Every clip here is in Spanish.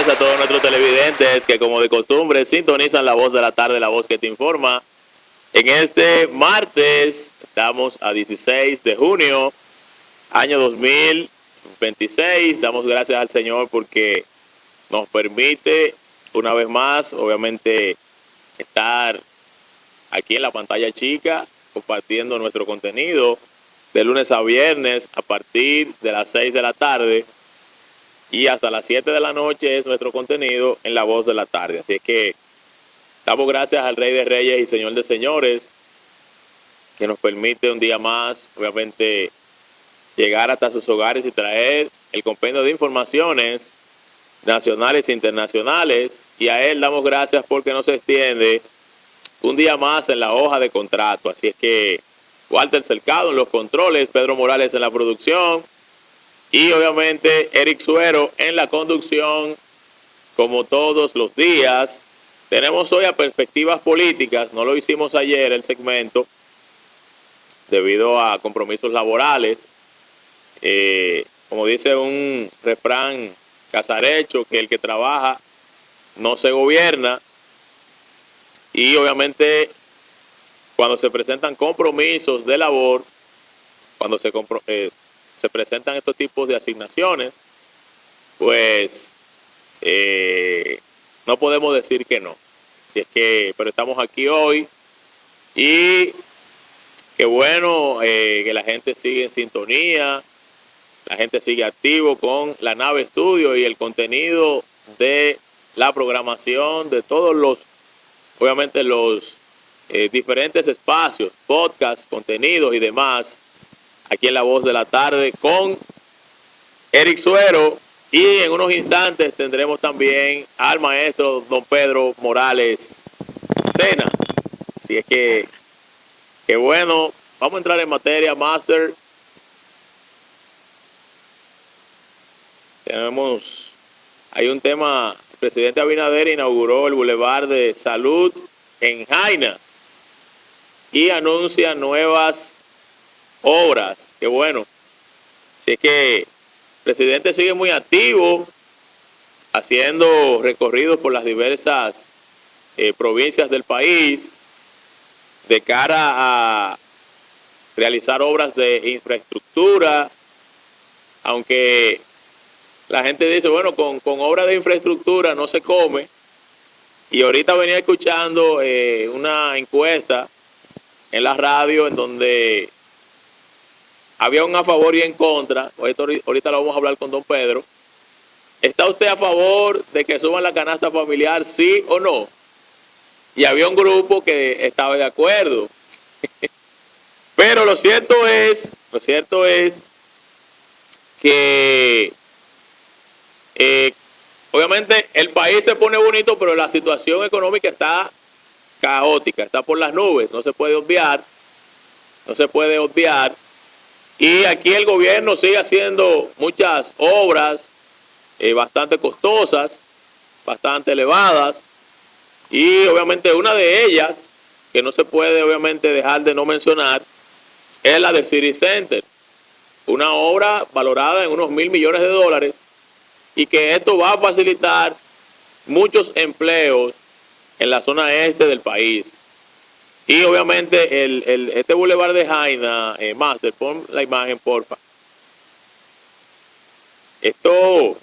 tardes a todos nuestros televidentes que como de costumbre sintonizan la voz de la tarde, la voz que te informa. En este martes estamos a 16 de junio, año 2026. Damos gracias al Señor porque nos permite una vez más, obviamente, estar aquí en la pantalla chica compartiendo nuestro contenido de lunes a viernes a partir de las 6 de la tarde. Y hasta las 7 de la noche es nuestro contenido en la voz de la tarde. Así es que damos gracias al Rey de Reyes y Señor de Señores, que nos permite un día más, obviamente, llegar hasta sus hogares y traer el compendio de informaciones nacionales e internacionales. Y a él damos gracias porque nos extiende un día más en la hoja de contrato. Así es que Walter Cercado en los controles, Pedro Morales en la producción. Y obviamente Eric Suero en la conducción, como todos los días. Tenemos hoy a Perspectivas Políticas, no lo hicimos ayer el segmento, debido a compromisos laborales. Como dice un refrán casarecho, que el que trabaja no se gobierna. Y obviamente cuando se presentan compromisos de labor, cuando se presentan estos tipos de asignaciones, pues no podemos decir que no. Así es que, pero estamos aquí hoy y qué bueno que la gente sigue en sintonía, la gente sigue activo con la nave estudio y el contenido de la programación de todos los, obviamente los diferentes espacios, podcasts, contenidos y demás, aquí en La Voz de la Tarde con Eric Suero, y en unos instantes tendremos también al maestro don Pedro Morales Sena. Así es que bueno, vamos a entrar en materia, Master. Hay un tema, el presidente Abinader inauguró el Boulevard de Salud en Jaina y anuncia nuevas obras. Qué bueno. Así es que el presidente sigue muy activo, haciendo recorridos por las diversas provincias del país de cara a realizar obras de infraestructura, aunque la gente dice, bueno, con obras de infraestructura no se come. Y ahorita venía escuchando una encuesta en la radio en donde había un a favor y en contra. Ahorita lo vamos a hablar con don Pedro. ¿Está usted a favor de que suban la canasta familiar, sí o no? Y había un grupo que estaba de acuerdo. Pero lo cierto es que obviamente el país se pone bonito, pero la situación económica está caótica, está por las nubes, no se puede obviar. Y aquí el gobierno sigue haciendo muchas obras bastante costosas, bastante elevadas. Y obviamente una de ellas, que no se puede obviamente dejar de no mencionar, es la de City Center. Una obra valorada en unos $1,000 millones y que esto va a facilitar muchos empleos en la zona este del país. Y obviamente este Boulevard de Jaina, Master, pon la imagen, porfa. Esto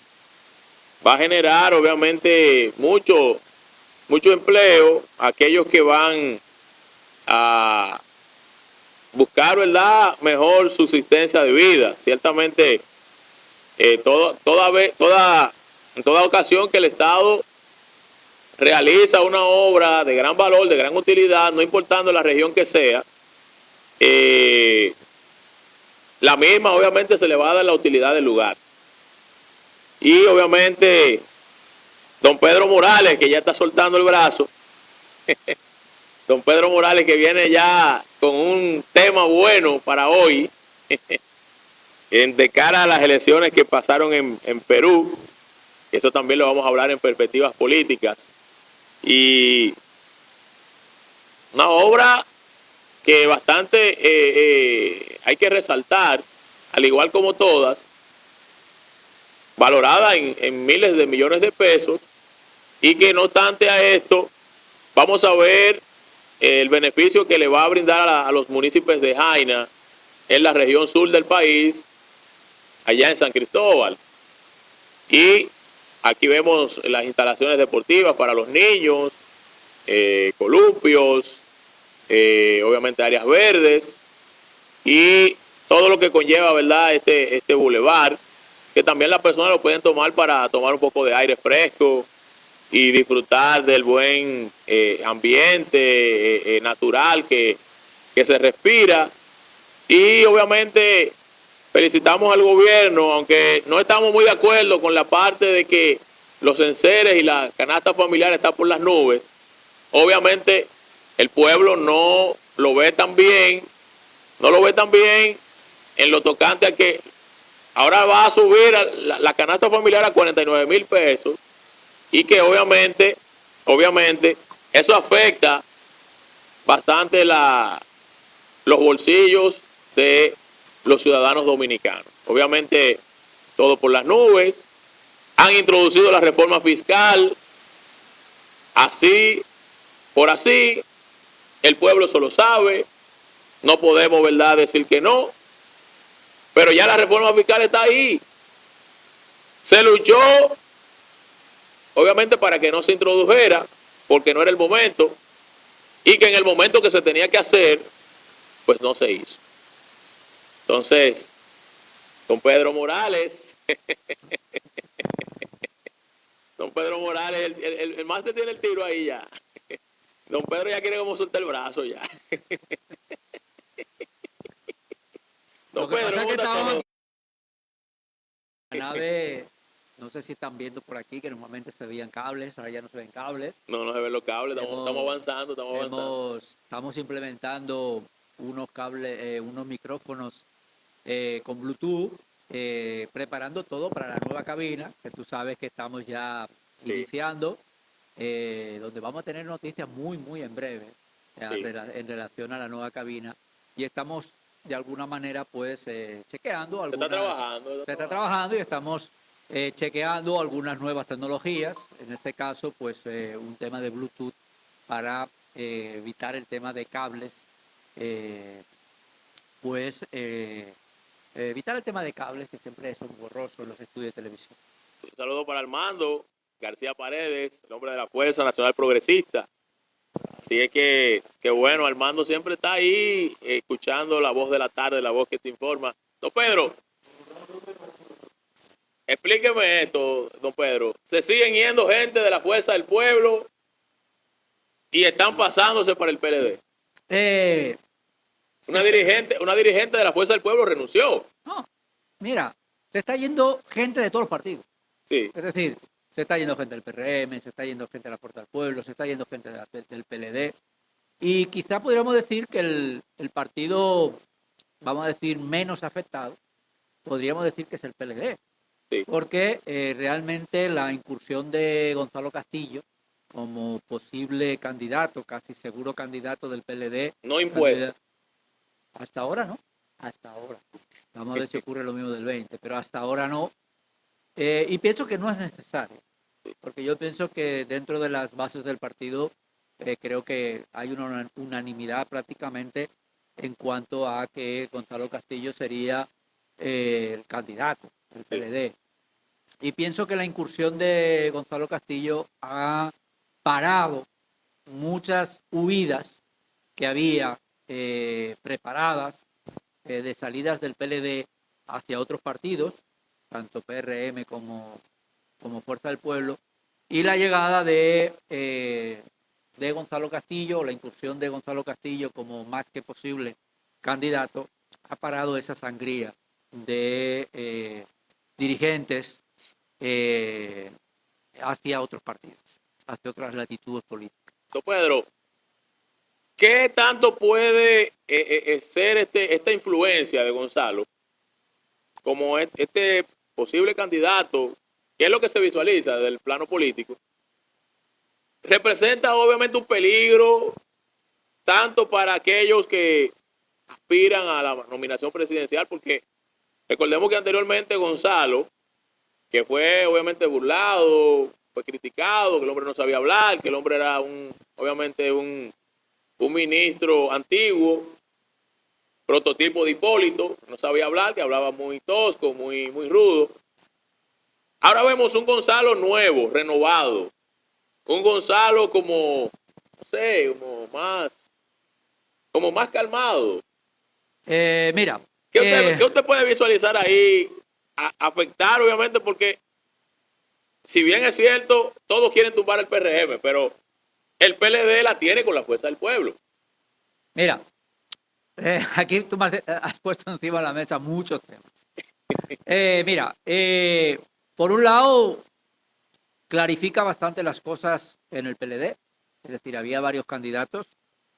va a generar obviamente mucho empleo a aquellos que van a buscar, ¿verdad?, mejor subsistencia de vida. Ciertamente, en toda ocasión que el Estado realiza una obra de gran valor, de gran utilidad, no importando la región que sea, la misma obviamente se le va a dar la utilidad del lugar. Y obviamente don Pedro Morales, que ya está soltando el brazo, don Pedro Morales, que viene ya con un tema bueno para hoy, de cara a las elecciones que pasaron en Perú. Eso también lo vamos a hablar en Perspectivas Políticas. Y una obra que bastante hay que resaltar, al igual como todas, valorada en miles de millones de pesos, y que no obstante a esto, vamos a ver el beneficio que le va a brindar a los municipios de Jaina en la región sur del país, allá en San Cristóbal. Y aquí vemos las instalaciones deportivas para los niños, columpios, obviamente áreas verdes y todo lo que conlleva, ¿verdad?, este bulevar, que también las personas lo pueden tomar para tomar un poco de aire fresco y disfrutar del buen ambiente natural que se respira. Y obviamente felicitamos al gobierno, aunque no estamos muy de acuerdo con la parte de que los enseres y la canasta familiar están por las nubes. Obviamente el pueblo no lo ve tan bien, en lo tocante a que ahora va a subir la canasta familiar a 49,000 pesos, y que obviamente eso afecta bastante los bolsillos de los ciudadanos dominicanos. Obviamente todo por las nubes. Han introducido la reforma fiscal, así por así, el pueblo eso lo sabe, no podemos, ¿verdad?, decir que no, pero ya la reforma fiscal está ahí. Se luchó, obviamente, para que no se introdujera, porque no era el momento, y que en el momento que se tenía que hacer, pues no se hizo. Entonces, don Pedro Morales, el máster tiene el tiro ahí ya. Don Pedro ya quiere como soltar el brazo ya. Lo que pasa es que estábamos aquí. La nave, no sé si están viendo por aquí que normalmente se veían cables, ahora ya no se ven cables. No se ven los cables, estamos avanzando. Estamos implementando unos cables, unos micrófonos con Bluetooth, preparando todo para la nueva cabina, que tú sabes que estamos ya iniciando, donde vamos a tener noticias muy en breve en relación a la nueva cabina, y estamos de alguna manera pues chequeando algunas, se está trabajando y estamos chequeando algunas nuevas tecnologías, en este caso pues un tema de Bluetooth para evitar el tema de cables, evitar el tema de cables, que siempre es un borroso en los estudios de televisión. Un saludo para Armando García Paredes, el hombre de la Fuerza Nacional Progresista. Así es que bueno, Armando siempre está ahí escuchando la voz de la tarde, la voz que te informa. Don Pedro, explíqueme esto, don Pedro. Se siguen yendo gente de la Fuerza del Pueblo y están pasándose para el PLD. Una dirigente de la Fuerza del Pueblo renunció. No, mira, se está yendo gente de todos los partidos. Sí. Es decir, se está yendo gente del PRM, se está yendo gente de la Fuerza del Pueblo, se está yendo gente del PLD. Y quizá podríamos decir que el partido, vamos a decir, menos afectado, podríamos decir que es el PLD. Sí. Porque realmente la incursión de Gonzalo Castillo como posible candidato, casi seguro candidato del PLD. No impuesto. Hasta ahora no, hasta ahora. Vamos a ver si ocurre lo mismo del 20, pero hasta ahora no. Y pienso que no es necesario, porque yo pienso que dentro de las bases del partido creo que hay una unanimidad prácticamente en cuanto a que Gonzalo Castillo sería el candidato del PLD. Y pienso que la incursión de Gonzalo Castillo ha parado muchas huidas que había preparadas de salidas del PLD hacia otros partidos, tanto PRM como Fuerza del Pueblo, y la llegada de Gonzalo Castillo, la incursión de Gonzalo Castillo como más que posible candidato, ha parado esa sangría de dirigentes hacia otros partidos, hacia otras latitudes políticas. Don Pedro, ¿qué tanto puede ser esta influencia de Gonzalo como este posible candidato? ¿Qué es lo que se visualiza del plano político? Representa obviamente un peligro tanto para aquellos que aspiran a la nominación presidencial, porque recordemos que anteriormente Gonzalo que fue obviamente burlado, fue criticado, que el hombre no sabía hablar, que el hombre era obviamente un ministro antiguo, prototipo de Hipólito, no sabía hablar, que hablaba muy tosco, muy rudo. Ahora vemos un Gonzalo nuevo, renovado, un Gonzalo como, no sé, como más calmado. Mira. ¿Qué usted puede visualizar ahí? Afectar, obviamente, porque si bien es cierto, todos quieren tumbar el PRM, pero el PLD la tiene con la fuerza del pueblo. Mira, aquí tú has puesto encima de la mesa muchos temas. Mira, por un lado, clarifica bastante las cosas en el PLD, es decir, había varios candidatos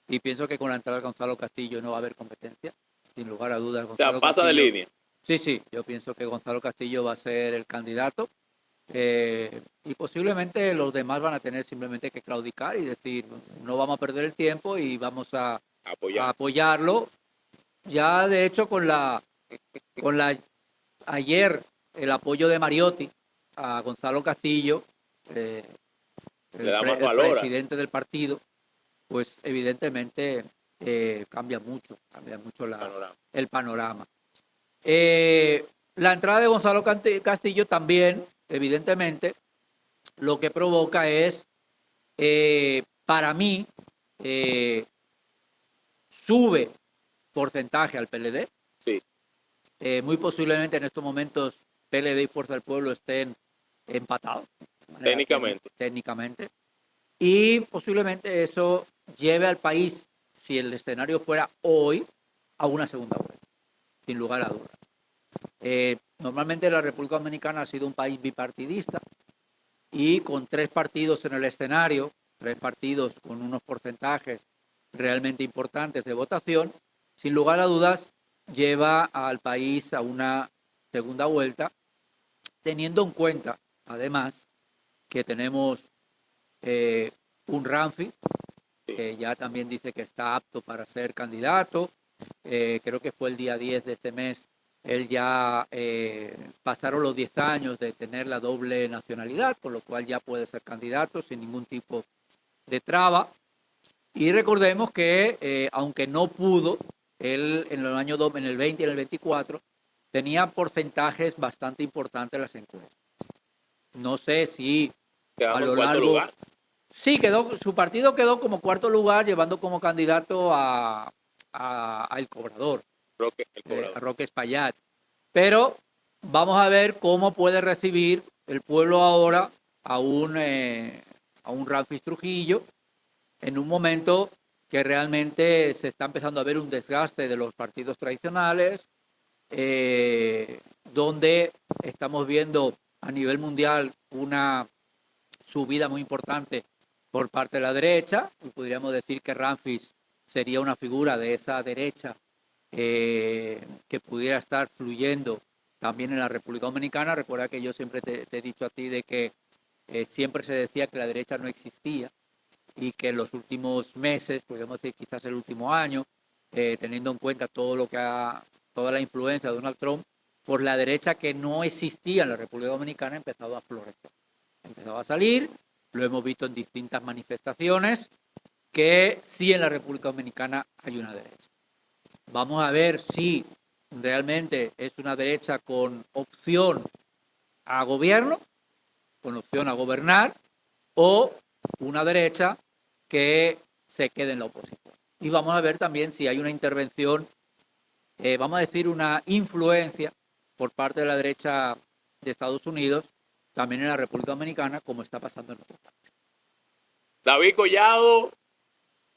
y pienso que con la entrada de Gonzalo Castillo no va a haber competencia, sin lugar a dudas. O sea, pasa de línea. Sí, yo pienso que Gonzalo Castillo va a ser el candidato y posiblemente los demás van a tener simplemente que claudicar y decir, no vamos a perder el tiempo y vamos a apoyarlo. Ya de hecho ayer el apoyo de Mariotti a Gonzalo Castillo, el presidente del partido, pues evidentemente cambia mucho el panorama. La entrada de Gonzalo Castillo también, evidentemente, lo que provoca es, para mí, sube porcentaje al PLD. Sí. Muy posiblemente en estos momentos PLD y Fuerza del Pueblo estén empatados. Técnicamente. Y posiblemente eso lleve al país, si el escenario fuera hoy, a una segunda vuelta, sin lugar a dudas. Normalmente la República Dominicana ha sido un país bipartidista y con 3 partidos en el escenario, 3 partidos con unos porcentajes realmente importantes de votación, sin lugar a dudas lleva al país a una segunda vuelta, teniendo en cuenta, además, que tenemos un Ramfi, que ya también dice que está apto para ser candidato. Creo que fue el día 10 de este mes. Él ya pasaron los 10 años de tener la doble nacionalidad, con lo cual ya puede ser candidato sin ningún tipo de traba. Y recordemos que, aunque no pudo, él en el año en el 20 y en el 24, tenía porcentajes bastante importantes en las encuestas. No sé si a lo largo... Sí, su partido quedó como 4º lugar, llevando como candidato a El Cobrador, a Roque Espaillat. Pero vamos a ver cómo puede recibir el pueblo ahora a un Ramfis Trujillo, en un momento que realmente se está empezando a ver un desgaste de los partidos tradicionales, donde estamos viendo a nivel mundial una subida muy importante por parte de la derecha, y podríamos decir que Ramfis sería una figura de esa derecha que pudiera estar fluyendo también en la República Dominicana. Recuerda que yo siempre te he dicho a ti de que siempre se decía que la derecha no existía y que en los últimos meses, podríamos decir quizás el último año, teniendo en cuenta toda la influencia de Donald Trump, por la derecha que no existía en la República Dominicana, ha empezado a florecer. Ha empezado a salir, lo hemos visto en distintas manifestaciones, que sí en la República Dominicana hay una derecha. Vamos a ver si realmente es una derecha con opción a gobierno, con opción a gobernar, o una derecha que se quede en la oposición. Y vamos a ver también si hay una intervención, vamos a decir una influencia por parte de la derecha de Estados Unidos, también en la República Dominicana, como está pasando en otros países. David Collado,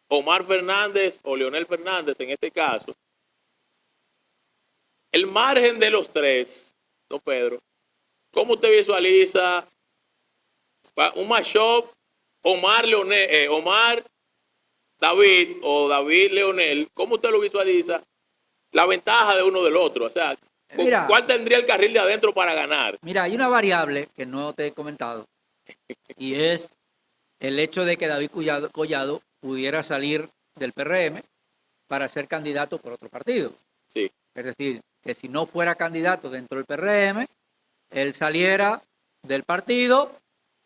Omar Fernández o Leonel Fernández en este caso. El margen de los 3, don Pedro, ¿cómo usted visualiza un matchup Omar David o David Leonel? ¿Cómo usted lo visualiza? La ventaja de uno del otro, o sea, mira, ¿cuál tendría el carril de adentro para ganar? Mira, hay una variable que no te he comentado y es el hecho de que David Collado pudiera salir del PRM para ser candidato por otro partido. Sí. Es decir, que si no fuera candidato dentro del PRM, él saliera del partido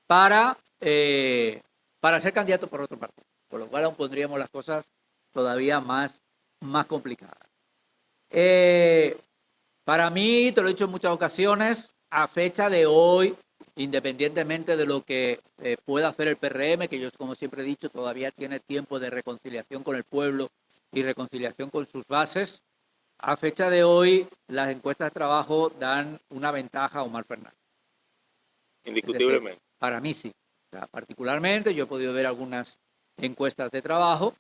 para ser candidato por otro partido, por lo cual aún pondríamos las cosas todavía más complicadas. Para mí, te lo he dicho en muchas ocasiones, a fecha de hoy, independientemente de lo que pueda hacer el PRM, que yo, como siempre he dicho, todavía tiene tiempo de reconciliación con el pueblo y reconciliación con sus bases, a fecha de hoy, las encuestas de trabajo dan una ventaja a Omar Fernández. Indiscutiblemente. Decir, para mí sí. O sea, particularmente, yo he podido ver algunas encuestas de trabajo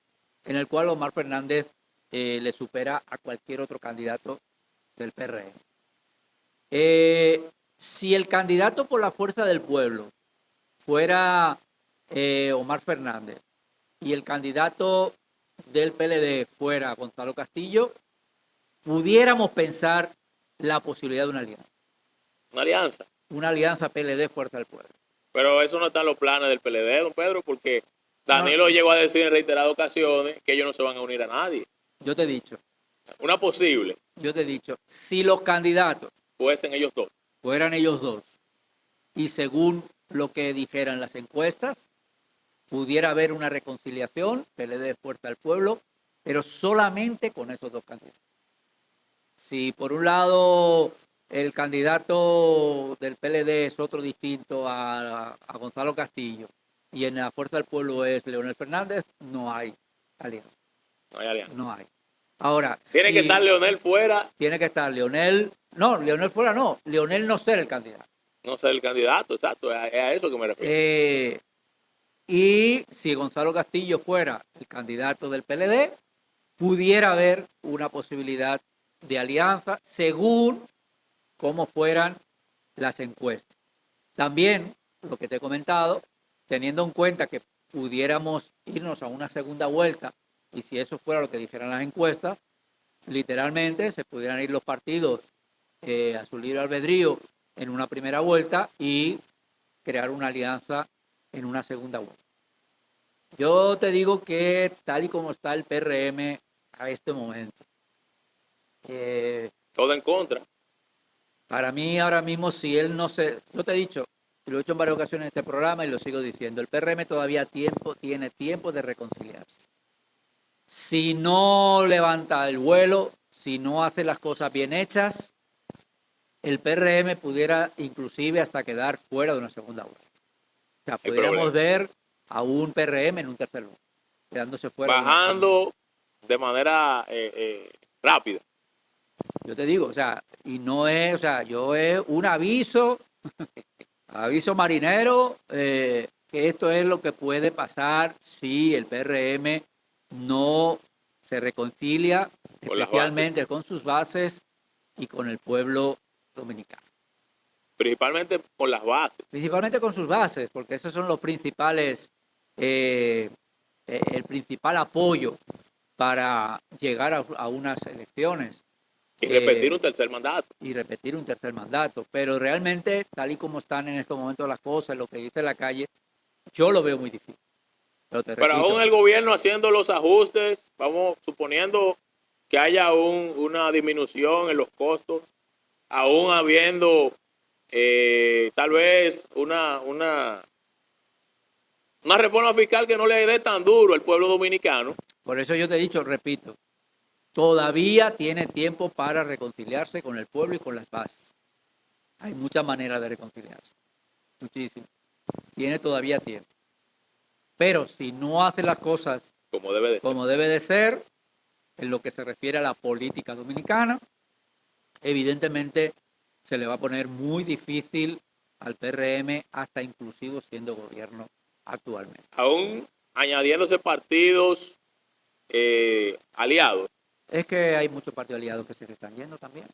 en el cual Omar Fernández le supera a cualquier otro candidato del PRM. Si el candidato por la fuerza del pueblo fuera Omar Fernández y el candidato del PLD fuera Gonzalo Castillo, pudiéramos pensar la posibilidad de una alianza. ¿Una alianza? Una alianza PLD-Fuerza del Pueblo. Pero eso no está en los planes del PLD, don Pedro, porque Danilo llegó a decir en reiteradas ocasiones que ellos no se van a unir a nadie. Yo te he dicho. Una posible. Yo te he dicho, si los candidatos fueran ellos dos, y según lo que dijeran las encuestas, pudiera haber una reconciliación, PLD-Fuerza del Pueblo, pero solamente con esos dos candidatos. Si por un lado el candidato del PLD es otro distinto a Gonzalo Castillo y en la Fuerza del Pueblo es Leonel Fernández, no hay alianza. No hay alianza. No hay. Ahora, tiene que estar Leonel fuera. Tiene que estar Leonel. No, Leonel fuera no. Leonel no ser el candidato. No ser el candidato, exacto. Es a eso que me refiero. Y si Gonzalo Castillo fuera el candidato del PLD, pudiera haber una posibilidad de alianza según cómo fueran las encuestas. También, lo que te he comentado, teniendo en cuenta que pudiéramos irnos a una segunda vuelta, y si eso fuera lo que dijeran las encuestas, literalmente se pudieran ir los partidos a su libre albedrío en una primera vuelta y crear una alianza en una segunda vuelta. Yo te digo que tal y como está el PRM a este momento, todo en contra. Para mí ahora mismo, si él no se... Yo te he dicho, y lo he dicho en varias ocasiones en este programa y lo sigo diciendo, el PRM todavía tiene tiempo de reconciliarse. Si no levanta el vuelo, si no hace las cosas bien hechas, el PRM pudiera inclusive hasta quedar fuera de una segunda vuelta. O sea, podríamos ver a un PRM en un tercer lugar, quedándose fuera. Bajando de manera rápida. Yo te digo, o sea, y no es, o sea, yo es un aviso, aviso marinero, que esto es lo que puede pasar si el PRM no se reconcilia, especialmente con sus bases y con el pueblo dominicano. Principalmente con las bases. Principalmente con sus bases, porque esos son los principales, el principal apoyo para llegar a unas elecciones. Y repetir un tercer mandato. Y repetir un tercer mandato. Pero realmente, tal y como están en estos momentos las cosas, lo que dice la calle, yo lo veo muy difícil. Pero aún el gobierno haciendo los ajustes, vamos suponiendo que haya una disminución en los costos, aún habiendo tal vez una reforma fiscal que no le dé tan duro al pueblo dominicano. Por eso yo te he dicho, repito, todavía tiene tiempo para reconciliarse con el pueblo y con las bases. Hay muchas maneras de reconciliarse. Muchísimo. Tiene todavía tiempo. Pero si no hace las cosas como debe de ser, en lo que se refiere a la política dominicana, evidentemente se le va a poner muy difícil al PRM, hasta inclusive siendo gobierno actualmente. Aún añadiéndose partidos aliados. Es que hay muchos partidos aliados que se están yendo también.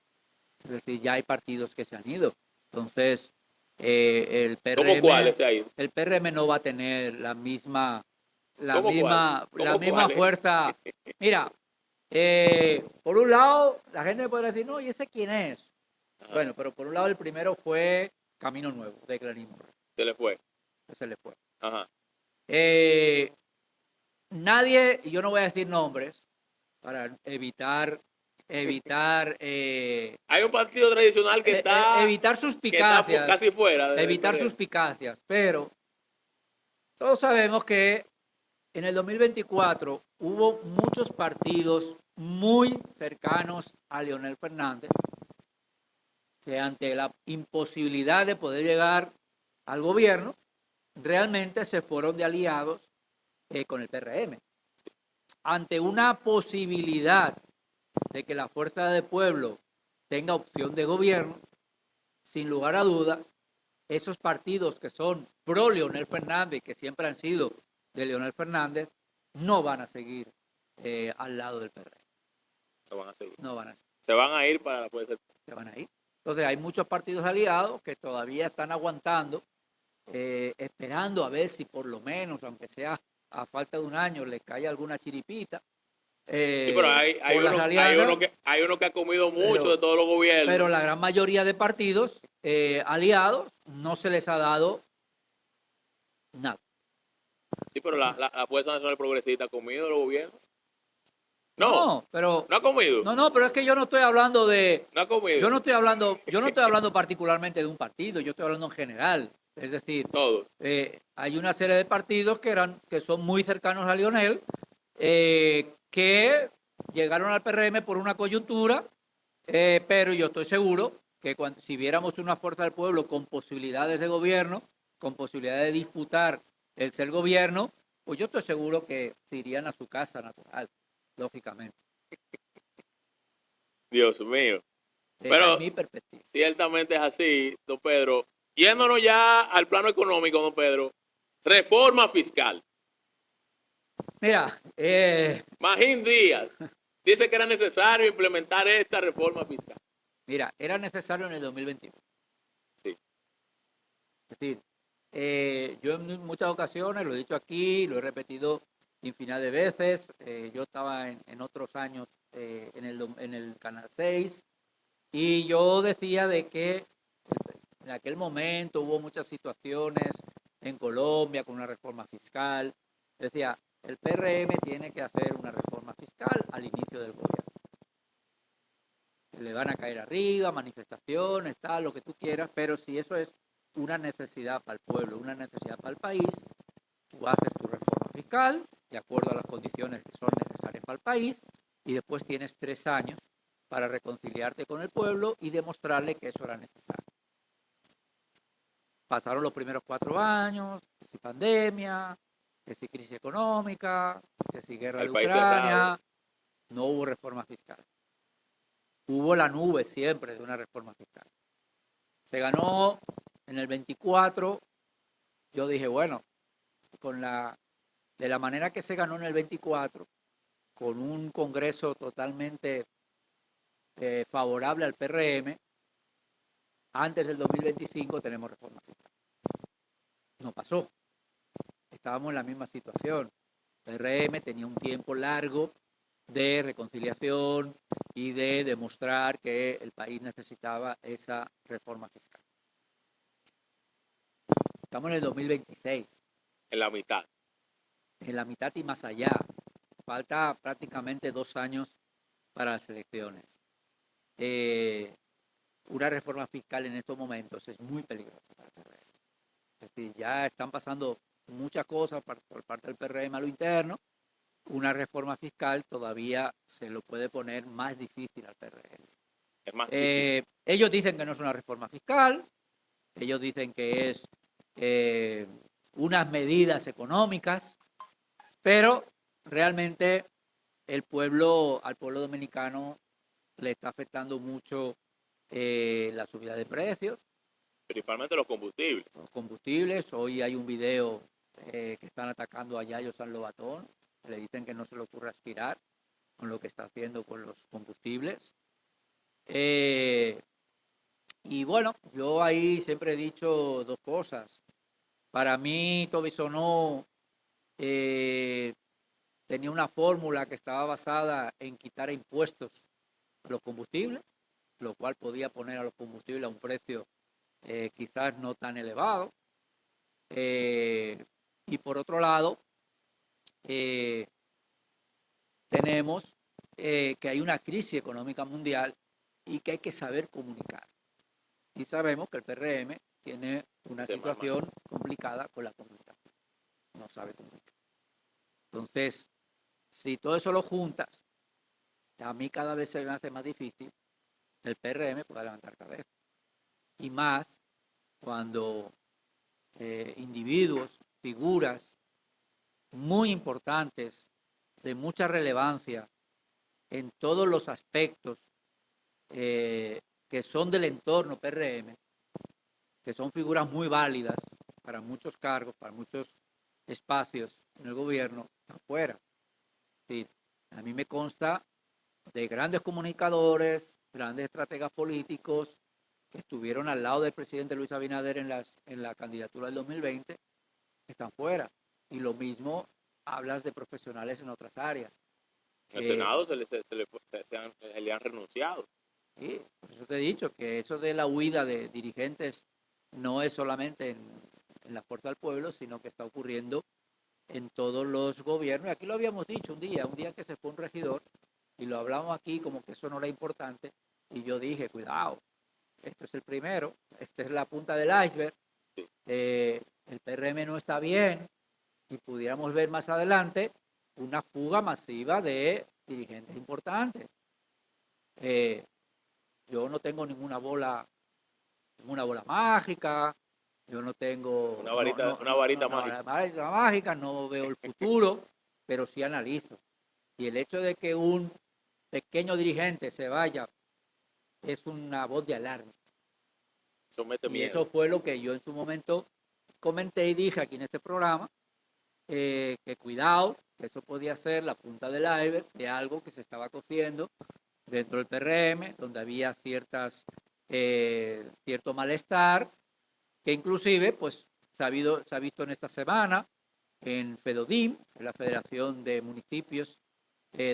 Es decir, ya hay partidos que se han ido. Entonces, el PRM... ¿Cómo cuáles se han ido? El PRM no va a tener la misma ¿Cómo fuerza. Mira, por un lado, la gente puede decir, no, ¿y ese quién es? Ajá. Bueno, pero por un lado el primero fue Camino Nuevo, de Glenín Moreno. Se le fue. Se le fue. Ajá. Nadie, y yo no voy a decir nombres, para evitar evitar Hay un partido tradicional que está, evitar suspicacias, casi fuera. evitar suspicacias, pero todos sabemos que en el 2024 hubo muchos partidos muy cercanos a Leonel Fernández que ante la imposibilidad de poder llegar al gobierno, realmente se fueron de aliados con el PRM. Ante una posibilidad de que la Fuerza del Pueblo tenga opción de gobierno, sin lugar a dudas, esos partidos que son pro Leonel Fernández, que siempre han sido de Leonel Fernández, no van a seguir al lado del PRM. No van a seguir. No van a seguir. Se van a ir para la Fuerza del Pueblo. Se van a ir. Entonces hay muchos partidos aliados que todavía están aguantando, esperando a ver si por lo menos, aunque sea a falta de un año, les cae alguna chiripita. Sí, pero hay uno que ha comido mucho de todos los gobiernos. Pero la gran mayoría de partidos aliados no se les ha dado nada. Sí, pero la Fuerza Nacional Progresista ha comido los gobiernos. No, pero no ha comido. No, pero es que yo no estoy hablando de. No ha comido. Yo no estoy hablando particularmente de un partido, yo estoy hablando en general. Es decir, todos. Hay una serie de partidos que son muy cercanos a Leonel, que llegaron al PRM por una coyuntura, pero yo estoy seguro que si viéramos una Fuerza del Pueblo con posibilidades de gobierno, con posibilidades de disputar el ser gobierno, pues yo estoy seguro que se irían a su casa natural, lógicamente. Dios mío. Esa es mi perspectiva. Ciertamente es así, don Pedro. Yéndonos ya al plano económico, don Pedro, reforma fiscal. Mira, Magín Díaz dice que era necesario implementar esta reforma fiscal. Mira, era necesario en el 2021. Sí. Es decir, yo en muchas ocasiones, lo he dicho aquí, lo he repetido infinidad de veces, yo estaba en otros años en el Canal 6 y yo decía de que en aquel momento hubo muchas situaciones en Colombia con una reforma fiscal. Decía, el PRM tiene que hacer una reforma fiscal al inicio del gobierno. Le van a caer arriba, manifestaciones, tal, lo que tú quieras, pero si eso es una necesidad para el pueblo, una necesidad para el país, tú haces tu reforma fiscal de acuerdo a las condiciones que son necesarias para el país y después tienes 3 años para reconciliarte con el pueblo y demostrarle que eso era necesario. Pasaron los primeros 4 años, que si pandemia, que si crisis económica, que si guerra de Ucrania, no hubo reforma fiscal. Hubo la nube siempre de una reforma fiscal. Se ganó en el 24, yo dije, bueno, de la manera que se ganó en el 24, con un Congreso totalmente favorable al PRM, antes del 2025 tenemos reforma fiscal. No pasó. Estábamos en la misma situación. El PRM tenía un tiempo largo de reconciliación y de demostrar que el país necesitaba esa reforma fiscal. Estamos en el 2026. En la mitad. En la mitad y más allá. Falta prácticamente 2 años para las elecciones. Una reforma fiscal en estos momentos es muy peligrosa para el PRM. Es decir, ya están pasando muchas cosas por parte del PRM a lo interno. Una reforma fiscal todavía se lo puede poner más difícil al PRM. Es más difícil. Ellos dicen que no es una reforma fiscal, ellos dicen que es unas medidas económicas, pero realmente al pueblo dominicano le está afectando mucho la subida de precios. Principalmente los combustibles. Los combustibles, hoy hay un video que están atacando a Yayo San Lobatón, le dicen que no se le ocurre aspirar con lo que está haciendo con los combustibles. Y bueno, yo ahí siempre he dicho 2 cosas. Para mí, Tobisonó tenía una fórmula que estaba basada en quitar impuestos a los combustibles, lo cual podía poner a los combustibles a un precio quizás no tan elevado. Y por otro lado, tenemos que hay una crisis económica mundial y que hay que saber comunicar. Y sabemos que el PRM tiene una situación complicada con la comunicación. No sabe comunicar. Entonces, si todo eso lo juntas, a mí cada vez se me hace más difícil el PRM pueda levantar cabeza. Y más cuando individuos, figuras muy importantes, de mucha relevancia en todos los aspectos que son del entorno PRM, que son figuras muy válidas para muchos cargos, para muchos espacios en el gobierno, están fuera. Sí, a mí me consta de grandes comunicadores, grandes estrategas políticos que estuvieron al lado del presidente Luis Abinader en la candidatura del 2020, están fuera. Y lo mismo hablas de profesionales en otras áreas. En el Senado se le han renunciado. Sí, por eso te he dicho que eso de la huida de dirigentes no es solamente en la Fuerza del Pueblo, sino que está ocurriendo en todos los gobiernos. Y aquí lo habíamos dicho un día que se fue un regidor, y lo hablamos aquí como que eso no era importante, y yo dije, cuidado, esto es el primero, esta es la punta del iceberg, el PRM no está bien, y pudiéramos ver más adelante una fuga masiva de dirigentes importantes. Yo no tengo ninguna bola mágica, yo no tengo una varita mágica, no veo el futuro, pero sí analizo. Y el hecho de que un pequeño dirigente se vaya es una voz de alarma. Y eso fue lo que yo en su momento comenté y dije aquí en este programa, que cuidado, que eso podía ser la punta del iceberg de algo que se estaba cociendo dentro del PRM, donde había cierto malestar, que inclusive pues se ha visto en esta semana en FEDODIM, en la Federación de Municipios,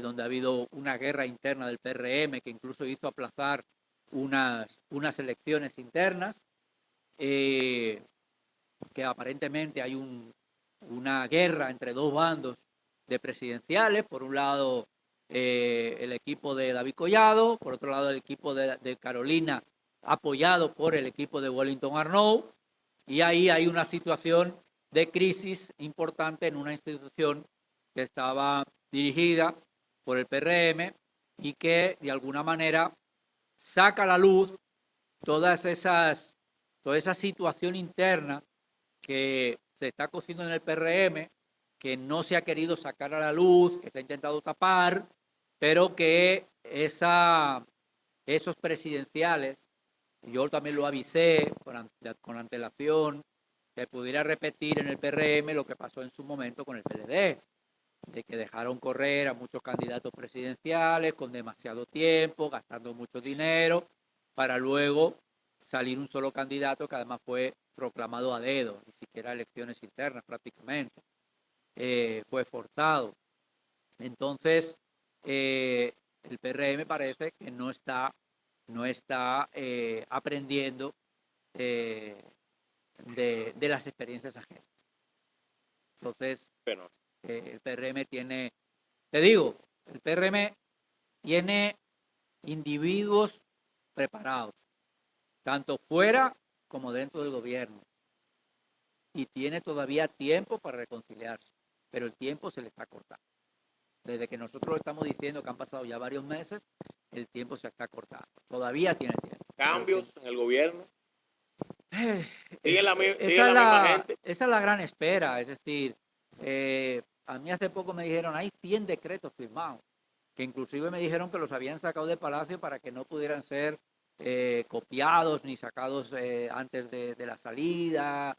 donde ha habido una guerra interna del PRM que incluso hizo aplazar unas elecciones internas, que aparentemente hay una guerra entre dos bandos de presidenciales, por un lado el equipo de David Collado, por otro lado el equipo de Carolina, apoyado por el equipo de Wellington Arnault, y ahí hay una situación de crisis importante en una institución que estaba dirigida por el PRM y que de alguna manera saca a la luz toda esa situación interna que se está cociendo en el PRM, que no se ha querido sacar a la luz, que se ha intentado tapar, pero que esos presidenciales, yo también lo avisé con antelación, que pudiera repetir en el PRM lo que pasó en su momento con el PLD, de que dejaron correr a muchos candidatos presidenciales con demasiado tiempo, gastando mucho dinero, para luego salir un solo candidato que además fue proclamado a dedo, ni siquiera elecciones internas prácticamente, fue forzado. Entonces, el PRM parece que no está aprendiendo de las experiencias ajenas. Entonces, el PRM tiene, te digo, el PRM tiene individuos preparados, tanto fuera como dentro del gobierno, y tiene todavía tiempo para reconciliarse, pero el tiempo se le está cortando. Desde que nosotros estamos diciendo que han pasado ya varios meses, el tiempo se está cortando. Todavía tiene tiempo. ¿Cambios en el gobierno? Esa es la gran espera. Es decir, a mí hace poco me dijeron, hay 100 decretos firmados, que inclusive me dijeron que los habían sacado de Palacio para que no pudieran ser copiados ni sacados antes de la salida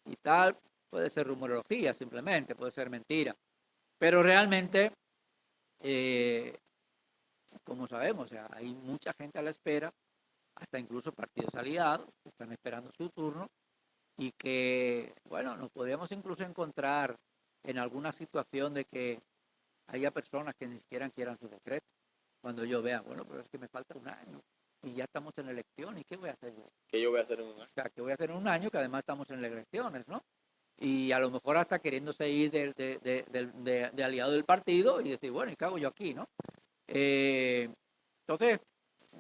y tal. Puede ser rumorología simplemente, puede ser mentira. Pero realmente, como sabemos, o sea, hay mucha gente a la espera, hasta incluso partidos aliados que están esperando su turno, y que, bueno, nos podríamos incluso encontrar en alguna situación de que haya personas que ni siquiera quieran su decreto. Cuando yo vea, bueno, pero es que me falta un año y ya estamos en elecciones, ¿y qué voy a hacer yo? ¿Qué yo voy a hacer en un año? O sea, ¿qué voy a hacer en un año que además estamos en las elecciones, ¿no? Y a lo mejor hasta queriéndose ir de aliado del partido y decir, bueno, ¿y qué hago yo aquí, no? Entonces,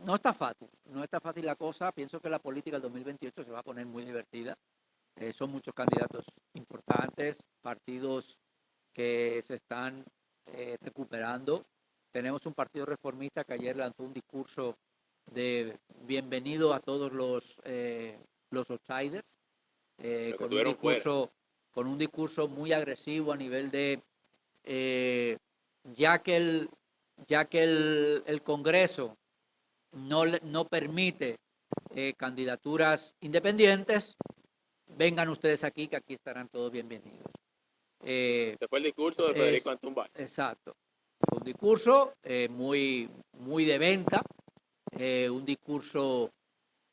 no está fácil la cosa. Pienso que la política del 2028 se va a poner muy divertida. Son muchos candidatos importantes, partidos que se están recuperando. Tenemos un partido reformista que ayer lanzó un discurso de bienvenido a todos los outsiders, con un discurso muy agresivo a nivel de ya que el Congreso no permite candidaturas independientes, vengan ustedes aquí, que aquí estarán todos bienvenidos. Este fue el discurso de Federico Antún Valle. Exacto. Un discurso muy de venta, un discurso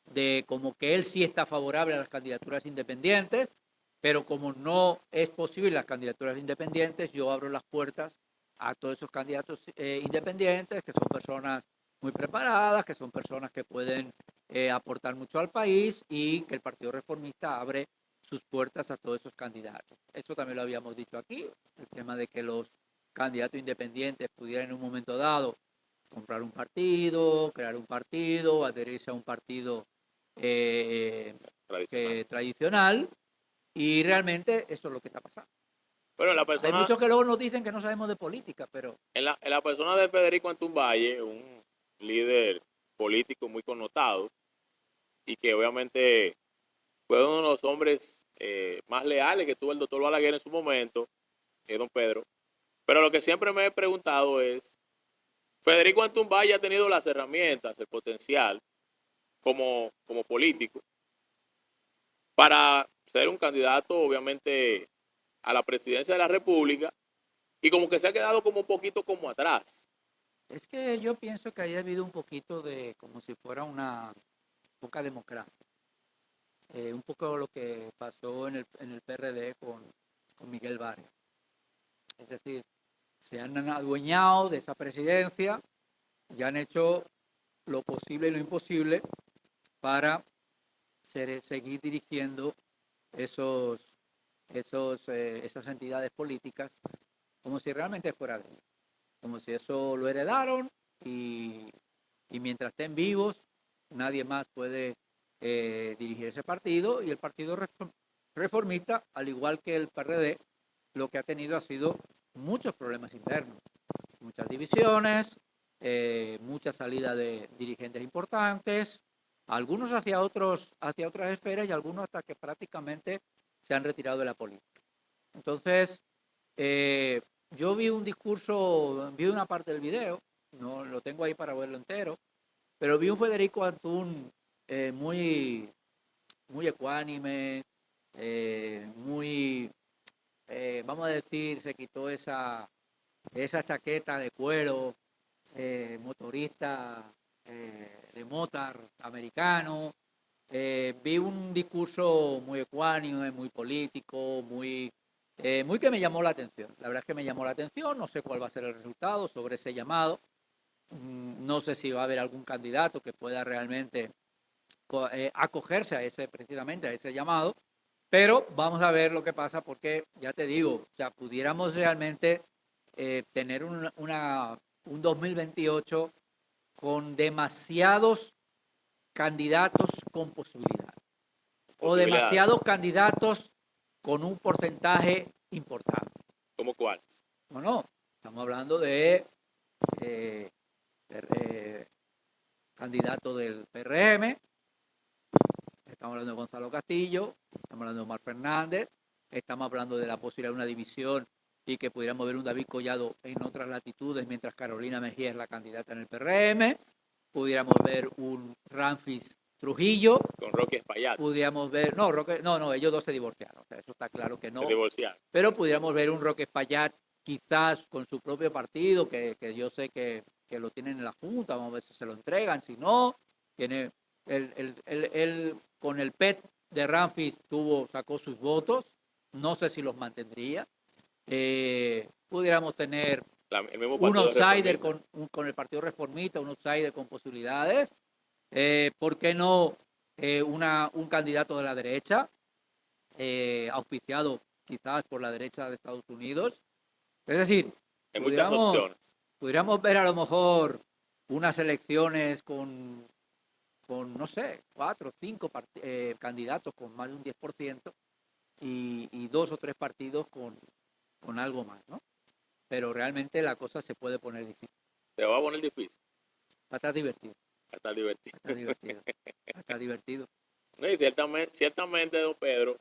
de como que él sí está favorable a las candidaturas independientes, pero como no es posible las candidaturas independientes, yo abro las puertas a todos esos candidatos independientes, que son personas muy preparadas, que son personas que pueden aportar mucho al país, y que el Partido Reformista abre sus puertas a todos esos candidatos. Eso también lo habíamos dicho aquí, el tema de que los candidatos independientes pudieran en un momento dado comprar un partido, crear un partido, adherirse a un partido tradicional, y realmente eso es lo que está pasando. Bueno, hay muchos que luego nos dicen que no sabemos de política, pero... En la persona de Federico Antún Valle, un líder político muy connotado, y que obviamente fue uno de los hombres más leales que tuvo el doctor Balaguer en su momento, don Pedro. Pero lo que siempre me he preguntado es, Federico Antún Valle ha tenido las herramientas, el potencial como político para ser un candidato, obviamente, a la presidencia de la República, y como que se ha quedado como un poquito como atrás. Es que yo pienso que haya habido un poquito de, como si fuera una poca democracia. Un poco lo que pasó en el PRD con Miguel Barrio. Es decir, se han adueñado de esa presidencia y han hecho lo posible y lo imposible para seguir dirigiendo esas entidades políticas como si realmente fuera de ellos, como si eso lo heredaron, y mientras estén vivos nadie más puede dirigir ese partido. Y el Partido Reformista, al igual que el PRD, lo que ha tenido ha sido muchos problemas internos, muchas divisiones, mucha salida de dirigentes importantes, algunos hacia otras esferas, y algunos hasta que prácticamente se han retirado de la política. Entonces, yo vi un discurso, vi una parte del video, no lo tengo ahí para verlo entero, pero vi un Federico Antún muy ecuánime, vamos a decir, se quitó esa chaqueta de cuero, motorista de motor americano. Vi un discurso muy ecuánime, muy político, muy que me llamó la atención. La verdad es que me llamó la atención. No sé cuál va a ser el resultado sobre ese llamado. No sé si va a haber algún candidato que pueda realmente acogerse precisamente a ese llamado, pero vamos a ver lo que pasa, porque ya te digo, o sea, pudiéramos realmente tener un 2028 con demasiados candidatos con posibilidad, o demasiados candidatos con un porcentaje importante. ¿Cómo cuáles? No, estamos hablando de candidato del PRM, estamos hablando de Gonzalo Castillo, estamos hablando de Omar Fernández, estamos hablando de la posibilidad de una división y que pudiéramos ver un David Collado en otras latitudes, mientras Carolina Mejía es la candidata en el PRM. Pudiéramos ver un Ramfis Trujillo. Con Roque Espaillat. Pudiéramos ver, no, ellos dos se divorciaron, o sea, eso está claro que no. Se divorciaron. Pero pudiéramos ver un Roque Espaillat quizás con su propio partido, que yo sé que lo tienen en la Junta, vamos a ver si se lo entregan, si no, tiene él con el PET de Ramfis sacó sus votos, no sé si los mantendría. Pudiéramos tener un outsider con el Partido Reformista, un outsider con posibilidades. ¿Por qué no un candidato de la derecha, auspiciado quizás por la derecha de Estados Unidos? Es decir, hay muchas opciones. Pudiéramos ver a lo mejor unas elecciones con no sé, 4 o 5 candidatos con más de un 10% y 2 o 3 partidos con algo más, ¿no? Pero realmente la cosa se puede poner difícil. Se va a poner difícil. Va a estar divertido. Va a estar divertido. Va a estar divertido. Va a estar divertido. No, y ciertamente, don Pedro,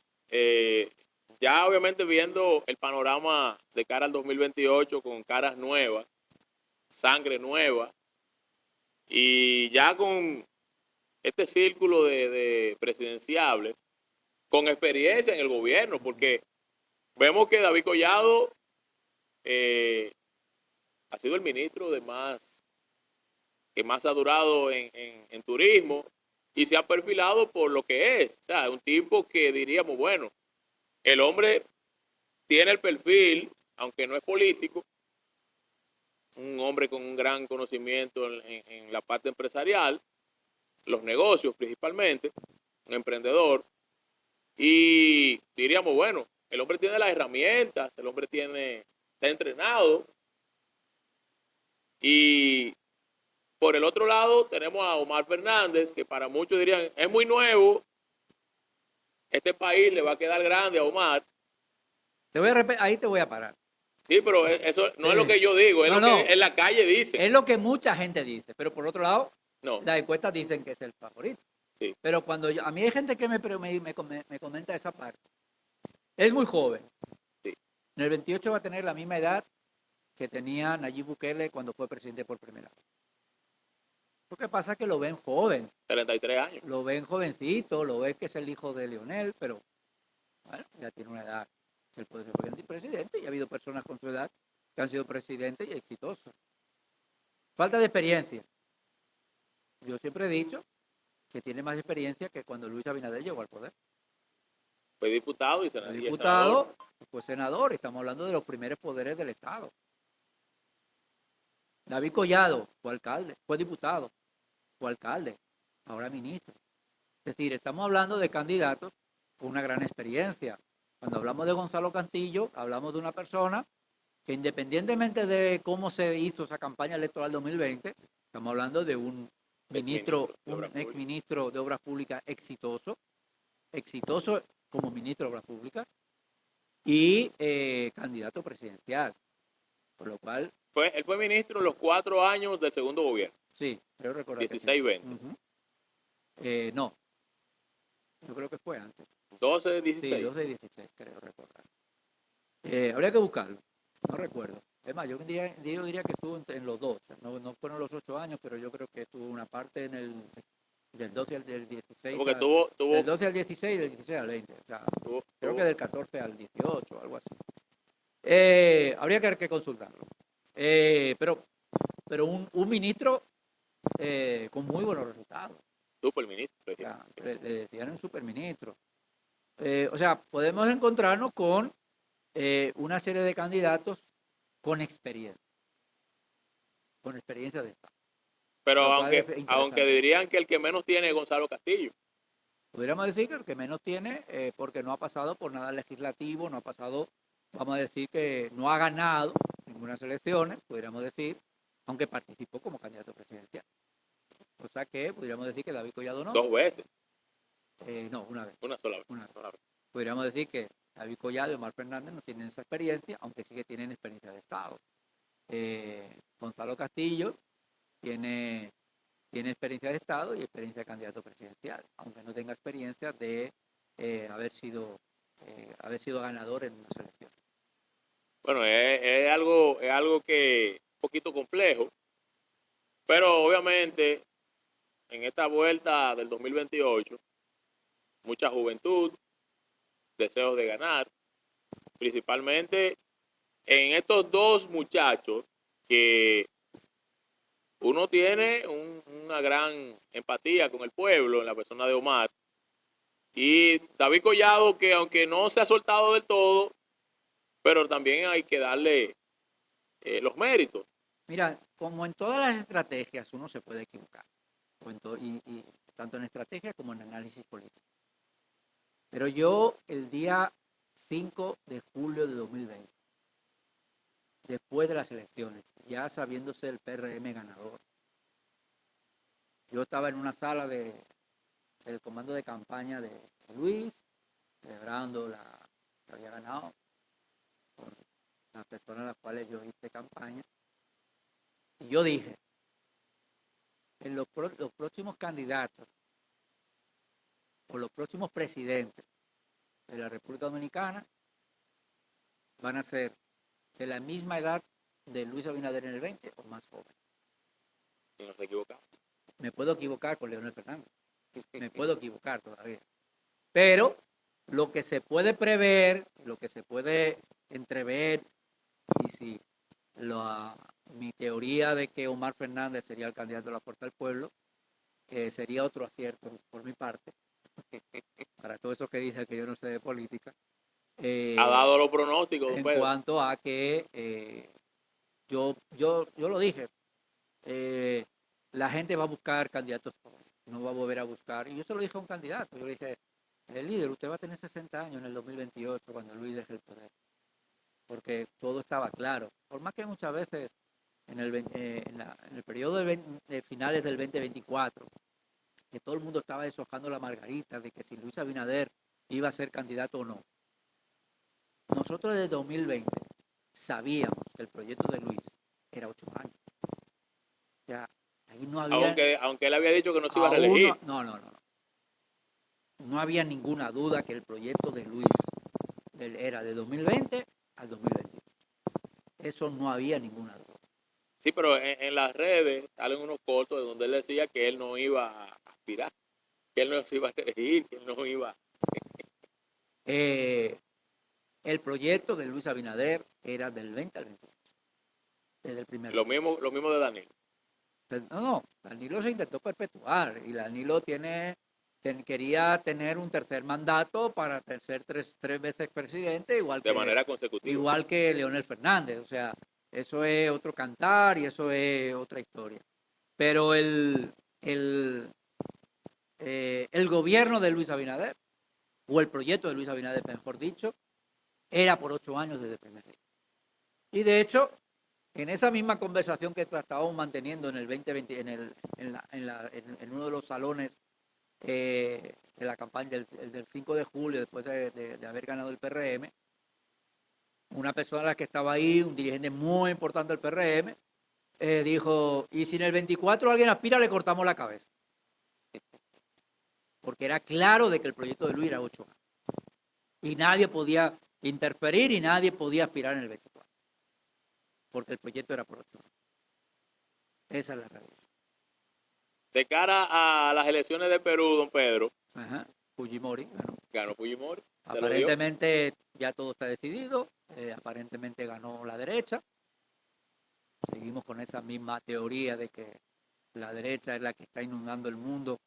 ya obviamente viendo el panorama de cara al 2028 con caras nuevas, sangre nueva, y ya con este círculo de presidenciables, con experiencia en el gobierno, porque vemos que David Collado ha sido el ministro que más ha durado en turismo y se ha perfilado por lo que es. O sea, un tipo que diríamos, bueno, el hombre tiene el perfil, aunque no es político, un hombre con un gran conocimiento en la parte empresarial, los negocios principalmente, un emprendedor, y diríamos, bueno, el hombre tiene las herramientas, el hombre está entrenado, y por el otro lado tenemos a Omar Fernández, que para muchos dirían, es muy nuevo, este país le va a quedar grande a Omar. Ahí te voy a parar. Sí, pero eso no Sí. es lo que yo digo, es No, lo no. que en la calle dice. Es lo que mucha gente dice, pero por otro lado, No. las encuestas dicen que es el favorito. Sí. Pero cuando a mí hay gente que me comenta esa parte. Es muy joven. Sí. En el 28 va a tener la misma edad que tenía Nayib Bukele cuando fue presidente por primera vez. Lo que pasa es que lo ven joven. 33 años. Lo ven jovencito, lo ven que es el hijo de Leonel, pero bueno, ya tiene una edad. Él puede ser presidente y ha habido personas con su edad que han sido presidentes y exitosos. Falta de experiencia. Yo siempre he dicho que tiene más experiencia que cuando Luis Abinader llegó al poder. Fue diputado y Fue senador. diputado, fue senador, estamos hablando de los primeros poderes del Estado. David Collado fue alcalde, fue diputado, fue alcalde, ahora ministro. Es decir, estamos hablando de candidatos con una gran experiencia. Cuando hablamos de Gonzalo Castillo, hablamos de una persona que independientemente de cómo se hizo esa campaña electoral 2020, estamos hablando de un ex ministro de Obras Públicas exitoso como ministro de Obras Públicas y candidato presidencial. Por lo cual... Él fue ministro en los 4 años del segundo gobierno. Sí, creo recordar. 16-20. Sí. No, yo creo que fue antes. 12-16. Sí, 12-16, creo recordar. Habría que buscarlo, no recuerdo. Es más, yo diría que estuvo en los dos. No fueron los 8 años, pero yo creo que estuvo una parte del 12 al 16. Porque del 12 al 16 y del 16 al 20. O sea, creo que del 14 al 18, algo así. Habría que consultarlo. Pero un ministro con muy buenos resultados. Superministro. O sea, le decían un superministro. O sea, podemos encontrarnos con una serie de candidatos con experiencia de Estado. Pero aunque dirían que el que menos tiene es Gonzalo Castillo. Pudiéramos decir que el que menos tiene, porque no ha pasado por nada legislativo, no ha pasado, vamos a decir que no ha ganado ninguna elecciones, pudiéramos decir, aunque participó como candidato presidencial. O sea que pudiéramos decir que David Collado no. 2 veces. No, una vez. Una sola vez. Podríamos decir que David Collado y Omar Fernández no tienen esa experiencia, aunque sí que tienen experiencia de Estado. Gonzalo Castillo tiene experiencia de Estado y experiencia de candidato presidencial, aunque no tenga experiencia de haber sido ganador en una selección. Bueno, es algo que es un poquito complejo, pero obviamente en esta vuelta del 2028, mucha juventud, deseos de ganar, principalmente en estos dos muchachos que uno tiene una gran empatía con el pueblo en la persona de Omar y David Collado, que aunque no se ha soltado del todo, pero también hay que darle los méritos. Mira, como en todas las estrategias uno se puede equivocar, y tanto en estrategia como en análisis político. Pero yo el día 5 de julio de 2020, después de las elecciones, ya sabiéndose el PRM ganador. Yo estaba en una sala del comando de campaña de Luis, celebrando que había ganado con las personas a las cuales yo hice campaña. Y yo dije, en los próximos candidatos o los próximos presidentes de la República Dominicana van a ser de la misma edad de Luis Abinader en el 20 o más jóvenes. Y no se equivoca. Me puedo equivocar con Leonel Fernández. Me puedo equivocar todavía. Pero lo que se puede prever, lo que se puede entrever, y si mi teoría de que Omar Fernández sería el candidato de la Fuerza del Pueblo, sería otro acierto por mi parte, para todo eso que dice que yo no sé de política. Ha dado los pronósticos, don en Pedro. cuanto a que yo lo dije, la gente va a buscar candidatos jóvenes, no va a volver a buscar, y yo se lo dije a un candidato, yo le dije, el líder, usted va a tener 60 años en el 2028 cuando Luis deje el poder, porque todo estaba claro, por más que muchas veces en el periodo de finales del 2024, que todo el mundo estaba deshojando la margarita de que si Luis Abinader iba a ser candidato o no. Nosotros desde 2020 sabíamos que el proyecto de Luis era 8 años. O sea, ahí no había... Aunque él había dicho que no se iba a reelegir. No. No había ninguna duda que el proyecto de Luis era de 2020 al 2021. Eso no había ninguna duda. Sí, pero en las redes salen unos cortos de donde él decía que él no iba a aspirar, que él no se iba a reelegir, que él no iba... El proyecto de Luis Abinader era del 20 al 21. Desde el primer Lo mismo de Danilo. No, Danilo se intentó perpetuar y Danilo quería tener un tercer mandato para ser tres veces presidente, de manera consecutiva. Igual que Leonel Fernández. O sea, eso es otro cantar y eso es otra historia. Pero el gobierno de Luis Abinader, o el proyecto de Luis Abinader, mejor dicho, era por 8 años desde el primer día. Y de hecho, en esa misma conversación que estábamos manteniendo en el 2020, en uno de los salones de la campaña del 5 de julio, después de haber ganado el PRM, una persona que estaba ahí, un dirigente muy importante del PRM, dijo, y si en el 24 alguien aspira, le cortamos la cabeza. Porque era claro de que el proyecto de Luis era 8 años. Y nadie podía interferir y nadie podía aspirar en el 24. Porque el proyecto era por 8 años. Esa es la realidad. De cara a las elecciones de Perú, don Pedro. Fujimori ganó Fujimori. Aparentemente ya todo está decidido. Aparentemente ganó la derecha. Seguimos con esa misma teoría de que la derecha es la que está inundando el mundo.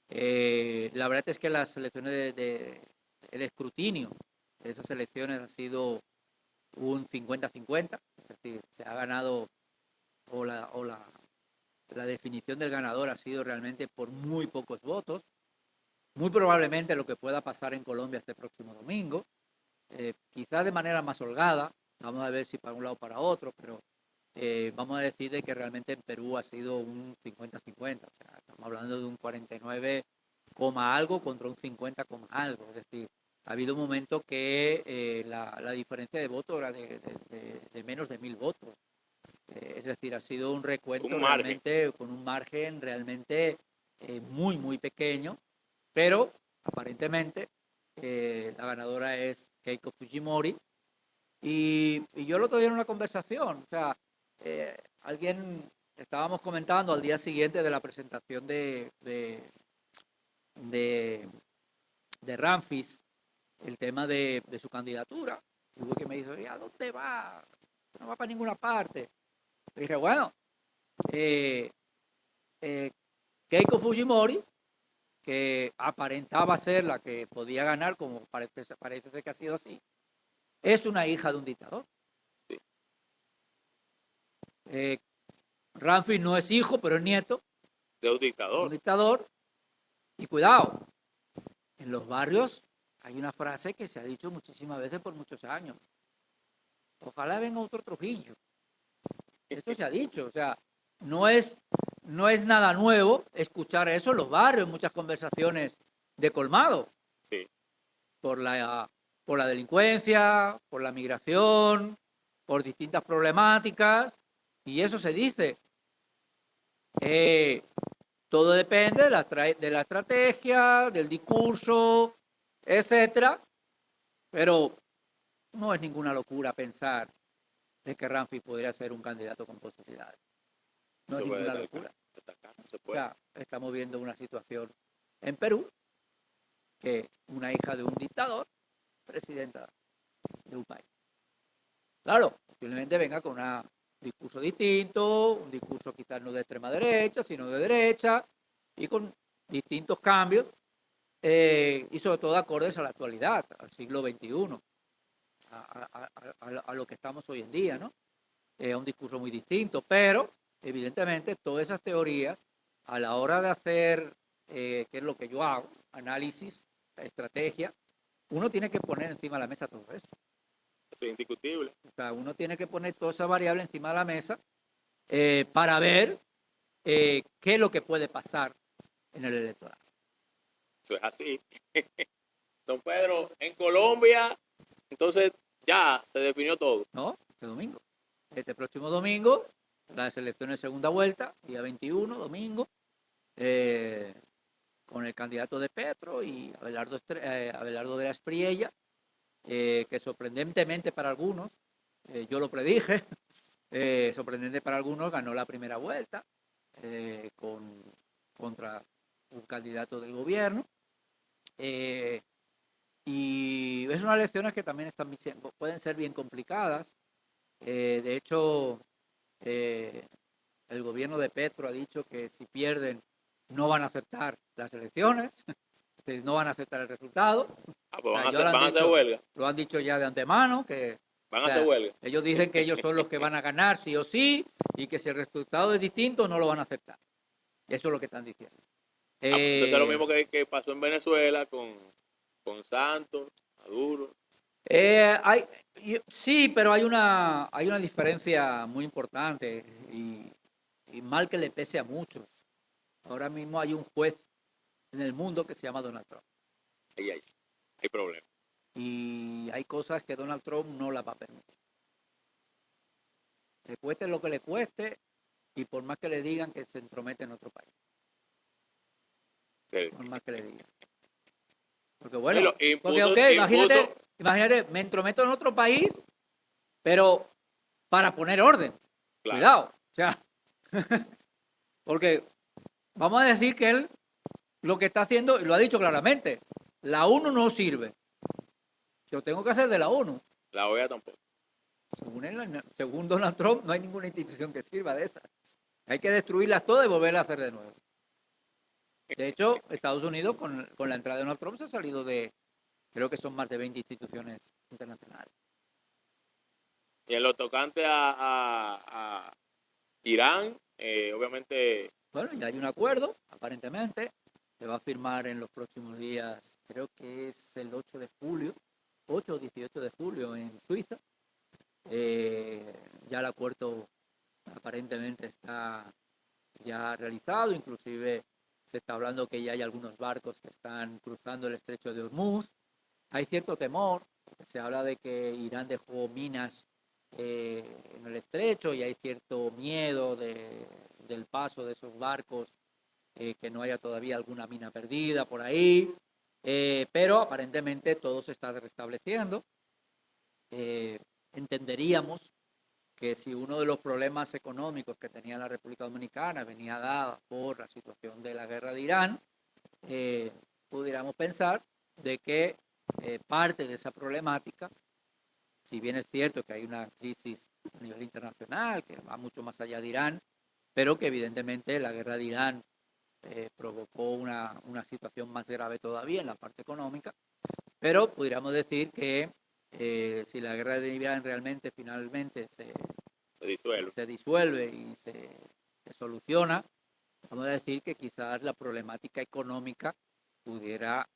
La verdad es que las elecciones el escrutinio de esas elecciones ha sido un 50-50, es decir, se ha ganado o la definición del ganador ha sido realmente por muy pocos votos. Muy probablemente lo que pueda pasar en Colombia este próximo domingo, quizás de manera más holgada, vamos a ver si para un lado o para otro, pero vamos a decir de que realmente en Perú ha sido un 50-50, o sea, estamos hablando de un 49, algo contra un 50, algo, es decir, ha habido un momento que la diferencia de votos era de menos de 1.000 votos. Es decir, ha sido un recuento realmente con un margen realmente muy, muy pequeño, pero aparentemente la ganadora es Keiko Fujimori. Y yo el otro día en una conversación, o sea, estábamos comentando al día siguiente de la presentación de Ramfis, el tema de su candidatura. Hubo que me dijo, ¿a dónde va? No va para ninguna parte. Le dije, bueno, Keiko Fujimori, que aparentaba ser la que podía ganar, como parece ser que ha sido así, es una hija de un dictador. Ramfis no es hijo, pero es nieto de un dictador. Un dictador. Y cuidado, en los barrios hay una frase que se ha dicho muchísimas veces por muchos años. Ojalá venga otro Trujillo. Eso se ha dicho, o sea, no es nada nuevo escuchar eso en los barrios, en muchas conversaciones de colmado, Sí, por la delincuencia, por la migración, por distintas problemáticas, y eso se dice. Todo depende de la estrategia, del discurso, etcétera, pero no es ninguna locura pensar de que Ramfi podría ser un candidato con posibilidades. No es se puede ninguna locura. destacar, no se O puede. sea, estamos viendo una situación en Perú que una hija de un dictador, presidenta de un país. Claro, posiblemente venga con un discurso distinto, un discurso quizás no de extrema derecha, sino de derecha, y con distintos cambios, y sobre todo acordes a la actualidad, al siglo XXI, a lo que estamos hoy en día, ¿no? Un discurso muy distinto, pero evidentemente todas esas teorías, a la hora de hacer, que es lo que yo hago, análisis, estrategia, uno tiene que poner encima de la mesa todo eso. Eso es indiscutible. O sea, uno tiene que poner toda esa variable encima de la mesa para ver qué es lo que puede pasar en el electorado. Eso es así. Don Pedro, en Colombia, entonces ya se definió todo. ¿No? Este domingo. Este próximo domingo, las elecciones de segunda vuelta, día 21, domingo, con el candidato de Petro y Abelardo de la Espriella, que sorprendentemente para algunos, yo lo predije, sorprendente para algunos, ganó la primera vuelta contra un candidato del gobierno. Y es unas elecciones que también pueden ser bien complicadas. De hecho, el gobierno de Petro ha dicho que si pierden no van a aceptar las elecciones, no van a aceptar el resultado. Ah, pues O sea, van a hacer huelga. lo han dicho ya de antemano, que Van o a hacer sea, huelga. ellos dicen que ellos son los que van a ganar sí o sí, y que si el resultado es distinto no lo van a aceptar. Eso es lo que están diciendo. Entonces es lo mismo que pasó en Venezuela con Santos, Maduro. Sí, pero hay una diferencia muy importante y mal que le pese a muchos. Ahora mismo hay un juez en el mundo que se llama Donald Trump. Ahí hay problemas. Y hay cosas que Donald Trump no las va a permitir. Le cueste lo que le cueste y por más que le digan que se entromete en otro país. Sí. Por más que le digan. Porque bueno, Impuso, imagínate, me entrometo en otro país, pero para poner orden. claro. Cuidado. O sea, porque vamos a decir que él lo que está haciendo, y lo ha dicho claramente, la ONU no sirve. Yo tengo que hacer de la ONU. La OEA tampoco. Según Donald Trump, no hay ninguna institución que sirva de esas. Hay que destruirlas todas y volverlas a hacer de nuevo. De hecho, Estados Unidos, con la entrada de Donald Trump, se ha salido de, creo que son más de 20 instituciones internacionales. Y en lo tocante a Irán, obviamente... Bueno, ya hay un acuerdo, aparentemente. Se va a firmar en los próximos días, creo que es el 8 de julio, 8 o 18 de julio en Suiza. Ya el acuerdo aparentemente está ya realizado, inclusive se está hablando que ya hay algunos barcos que están cruzando el estrecho de Hormuz. Hay cierto temor, se habla de que Irán dejó minas en el estrecho y hay cierto miedo del paso de esos barcos, que no haya todavía alguna mina perdida por ahí, pero aparentemente todo se está restableciendo. Entenderíamos que si uno de los problemas económicos que tenía la República Dominicana venía dada por la situación de la guerra de Irán, pudiéramos pensar de que parte de esa problemática, si bien es cierto que hay una crisis a nivel internacional que va mucho más allá de Irán, pero que evidentemente la guerra de Irán provocó una situación más grave todavía en la parte económica, pero pudiéramos decir que si la guerra de Irán realmente finalmente se disuelve y se soluciona, vamos a decir que quizás la problemática económica pudiera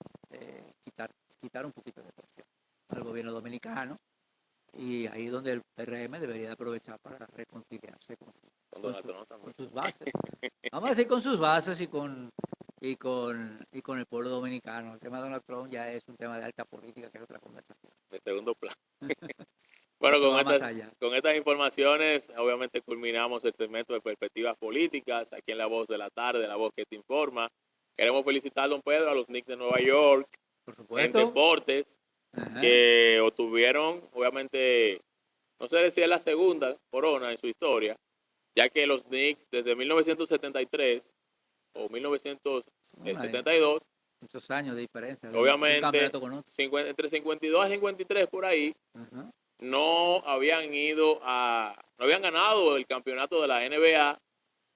quitar un poquito de presión al gobierno dominicano, y ahí es donde el PRM debería aprovechar para reconciliarse Con Donald Trump con también. sus bases. Vamos a decir con sus bases y con el pueblo dominicano. El tema de Donald Trump ya es un tema de alta política, que es otra conversación. De segundo plano. Bueno, Eso va más allá. con estas informaciones, obviamente culminamos el segmento de perspectivas políticas aquí en La Voz de la Tarde, La Voz que te informa. Queremos felicitar, don Pedro, a los Knicks de Nueva York Por en supuesto. deportes, Ajá. que obtuvieron, obviamente, no sé si es la segunda corona en su historia, ya que los Knicks desde 1973 o 1972, Muchos años de diferencia de un obviamente, campeonato con otro. entre 52 y 53 por ahí, Ajá. no habían ganado el campeonato de la NBA,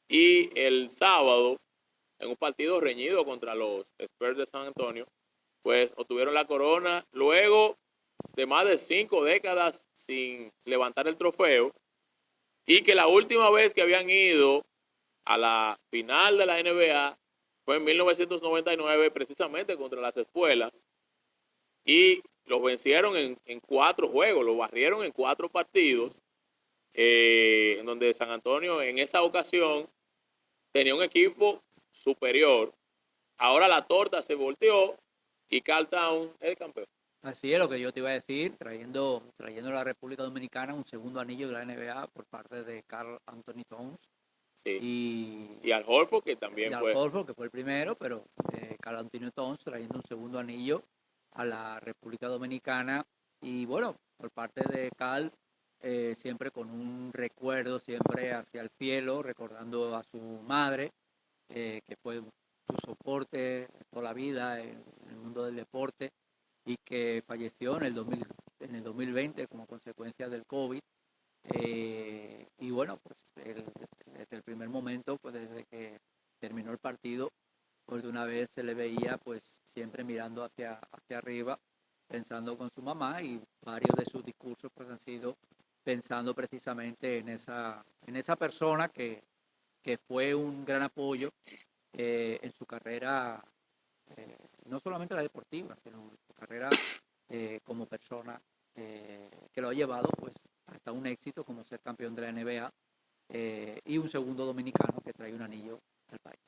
y el sábado, en un partido reñido contra los Spurs de San Antonio, pues obtuvieron la corona luego de más de 5 décadas sin levantar el trofeo, y que la última vez que habían ido a la final de la NBA fue en 1999, precisamente contra las Espuelas, y los vencieron en 4 juegos, los barrieron en 4 partidos, en donde San Antonio en esa ocasión tenía un equipo superior. Ahora la torta se volteó y Carl Towns es el campeón. Así es lo que yo te iba a decir, trayendo a la República Dominicana un segundo anillo de la NBA por parte de Karl Anthony Towns. Sí. Y Al Horford, que también Al Horford, que fue el primero, pero Karl Anthony Towns trayendo un segundo anillo a la República Dominicana. Y bueno, por parte de Karl, siempre con un recuerdo siempre hacia el cielo, recordando a su madre, que fue su soporte toda la vida en el mundo del deporte, y que falleció en el 2020 como consecuencia del COVID. Y bueno, pues desde el primer momento, pues desde que terminó el partido, pues de una vez se le veía pues siempre mirando hacia arriba, pensando con su mamá, y varios de sus discursos pues han sido pensando precisamente en esa persona que fue un gran apoyo en su carrera, no solamente la deportiva, sino en su carrera como persona, que lo ha llevado pues hasta un éxito como ser campeón de la NBA, y un segundo dominicano que trae un anillo al país.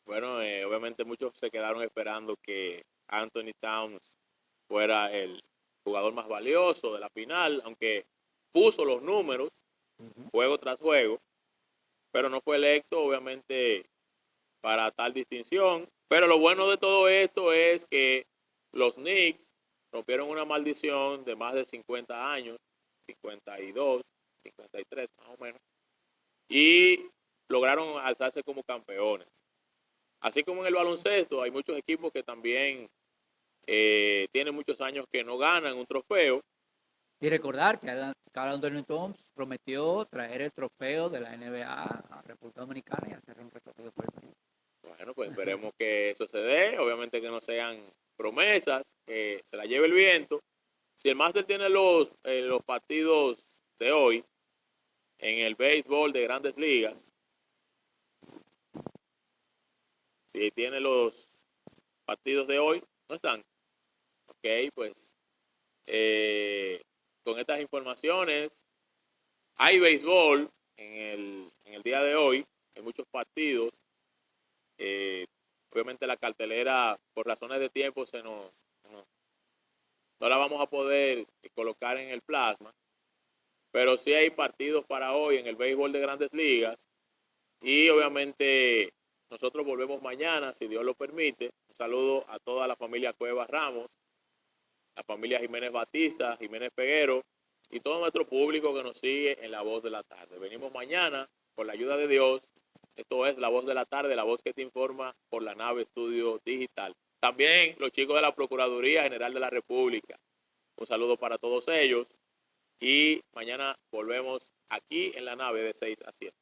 Bueno, obviamente muchos se quedaron esperando que Anthony Towns fuera el jugador más valioso de la final, aunque puso los números juego tras juego, pero no fue electo obviamente para tal distinción. Pero lo bueno de todo esto es que los Knicks rompieron una maldición de más de 50 años, 52, 53 más o menos, y lograron alzarse como campeones. Así como en el baloncesto, hay muchos equipos que también tienen muchos años que no ganan un trofeo. Y recordar que Karl Anthony Towns prometió traer el trofeo de la NBA a República Dominicana y hacer un recorrido por el país. Bueno, pues esperemos que eso se dé. Obviamente que no sean promesas, que se la lleve el viento. Si el Máster tiene los partidos de hoy en el béisbol de Grandes Ligas, si tiene los partidos de hoy, no están. Ok, pues con estas informaciones, hay béisbol en el día de hoy, hay muchos partidos. Obviamente la cartelera, por razones de tiempo, no la vamos a poder colocar en el plasma, pero sí hay partidos para hoy en el béisbol de Grandes Ligas, y obviamente nosotros volvemos mañana, si Dios lo permite. Un saludo a toda la familia Cuevas Ramos, la familia Jiménez Batista, Jiménez Peguero, y todo nuestro público que nos sigue en La Voz de la Tarde. Venimos mañana, con la ayuda de Dios. Esto es La Voz de la Tarde, la voz que te informa por la nave Estudio Digital. También los chicos de la Procuraduría General de la República. Un saludo para todos ellos. Y mañana volvemos aquí en la nave de 6 a 7.